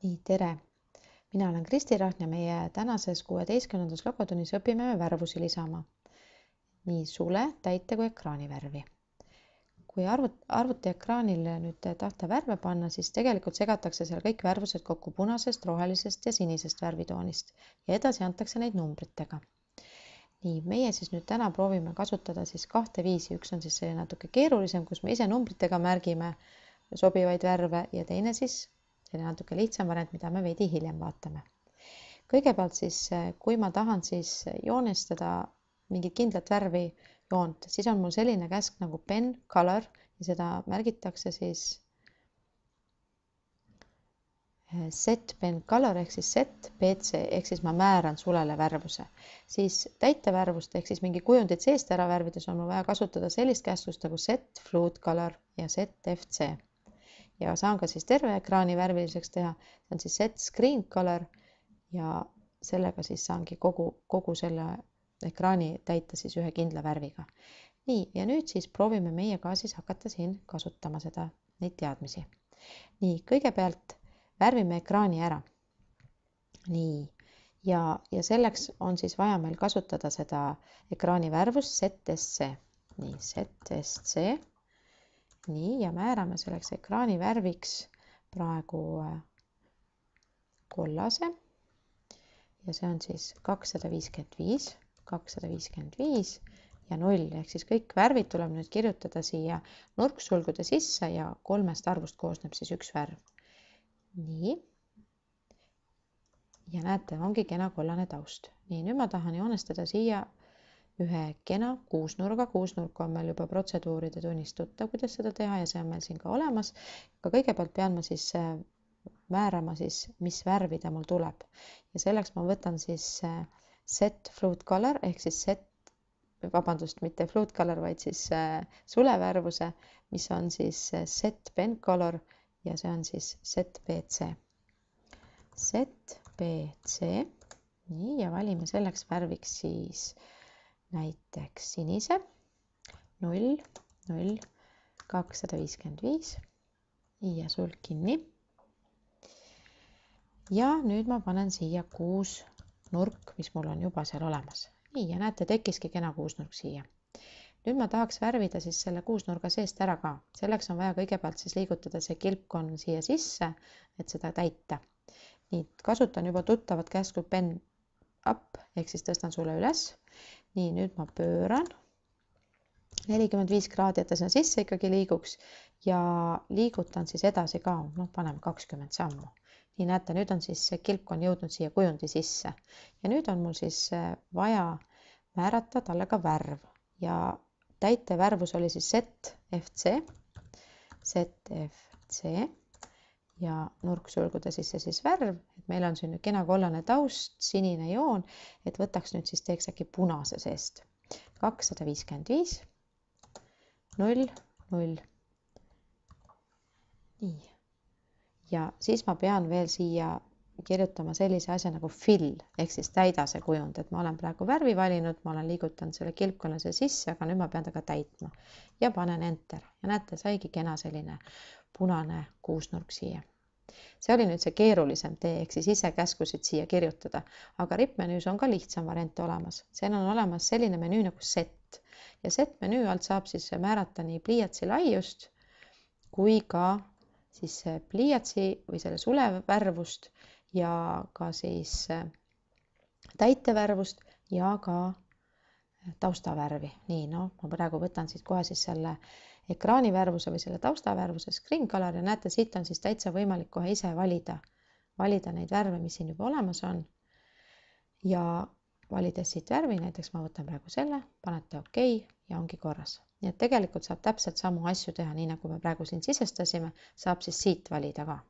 Nii, tere! Mina olen Kristi Rahm ja meie tänases 16. logotunnis õpime me värvusi lisama. Nii sule, täite kui ekraanivärvi. Kui arvuti ekraanile nüüd tahta värve panna, siis tegelikult segatakse seal kõik värvused kokku punasest, rohelisest ja sinisest värvitoonist ja edasi antakse neid numbritega. Nii, meie siis nüüd täna proovime kasutada siis kahte viisi. Üks on siis see natuke keerulisem, kus me ise numbritega märgime sobivaid värve ja teine siis selline natuke lihtsam variant, mida me veidi hiljem vaatame. Kõigepealt siis, kui ma tahan siis joonistada mingit kindlat värvi joont, siis on mul selline käsk nagu pen color ja seda märgitakse siis set pen color ehk siis set PC ehk siis ma määran sulele värvuse. Siis täitevärvust ehk siis mingi kujundit seest ära värvides on mul vaja kasutada sellist käsklust nagu set fluid color ja set FC. Ja saan ka siis terve ekraani värviliseks teha. See on siis set screen color ja sellega siis saangi kogu selle ekraani täita siis ühe kindla värviga. Nii, ja nüüd siis proovime meie ka siis hakata siin kasutama neid teadmisi. Nii, kõigepealt värvime ekraani ära. Nii, ja selleks on siis vaja meil kasutada seda ekraani värvust ZSC. Nii, ZSC. Nii, ja määrame selleks ekraani värviks praegu kollase ja see on siis 255 ja 0 ehk siis kõik värvid tuleb nüüd kirjutada siia nurksulgude sisse ja 3 arvust koosneb siis üks värv. Nii. Ja näete, ongi kena kollane taust. Nii, nüüd ma tahan joonestada siia ühe kena kuusnurga. Kuusnurk on meil juba protseduuride tunnist tuttav, kuidas seda teha ja see on meil siin ka olemas. Aga kõigepealt pean ma siis määrama siis, mis värvi ta mul tuleb. Ja selleks ma võtan siis set fluid color ehk siis mitte fluid color, vaid siis sulevärvuse, mis on siis set pen color ja see on siis set PC. Set PC. Nii, ja valime selleks värviks siis näiteks sinise 0, 0, 255 ja sulg kinni. Ja nüüd ma panen siia kuusnurk, mis mul on juba seal olemas. Nii, ja näete, tekkiski kena kuusnurk siia. Nüüd ma tahaks värvida siis selle kuusnurga seest ära ka. Selleks on vaja kõigepealt siis liigutada see kilpkonn siia sisse, et seda täita. Nii, kasutan juba tuttavat käsku pen up ehk siis tõstan sule üles. Nii, nüüd ma pööran 45 kraadi, et ta sinna sisse ikkagi liiguks ja liigutan siis edasi ka, paneme 20 sammu. Nii näete, nüüd on siis see kilpkonn jõudnud siia kujundi sisse ja nüüd on mul siis vaja määrata talle ka värv ja täitevärvus oli siis ZFC ja nurksulgude sisse siis värv, et meil on siin kena kollane taust, sinine joon, et võtaks nüüd siis teeks äkki punase seest. 255, 0, 0. Nii. Ja siis ma pean veel siia kirjutama sellise asja nagu fill, ehk siis täida see kujund, et ma olen praegu värvi valinud, ma olen liigutanud selle kilpkonnase sisse, aga nüüd ma pean ta ka täitma. Ja panen enter. Ja näete, saigi kena selline punane kuusnurk siia. See oli nüüd see keerulisem tee, ehk siis ise käskusid siia kirjutada, aga rippmenüüs on ka lihtsam variant olemas. Seal on olemas selline menüü nagu set ja set menüü alt saab siis määrata nii pliiatsi laiust kui ka siis pliiatsi või selle sulevärvust ja ka siis täitevärvust ja ka taustavärvi. Nii, ma praegu võtan siit kohe siis selle ekraanivärvuse või selle taustavärvuse screen color ja näete, siit on siis täitsa võimalik kohe ise valida neid värve, mis siin juba olemas on. Ja valides siit värvi, näiteks ma võtan praegu selle, panete OK ja ongi korras. Nii et tegelikult saab täpselt samu asju teha, nii nagu me praegu siin sisestasime, saab siis siit valida ka.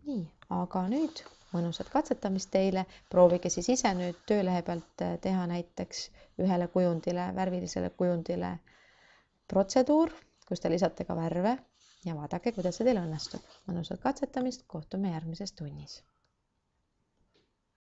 Nii, aga nüüd mõnusat katsetamist teile. Proovige siis ise nüüd töölehe pealt teha näiteks ühele kujundile, värvilisele kujundile protseduur, kus te lisate ka värve ja vaadake, kuidas see teil õnnestub. Mõnusat katsetamist, kohtume järgmises tunnis.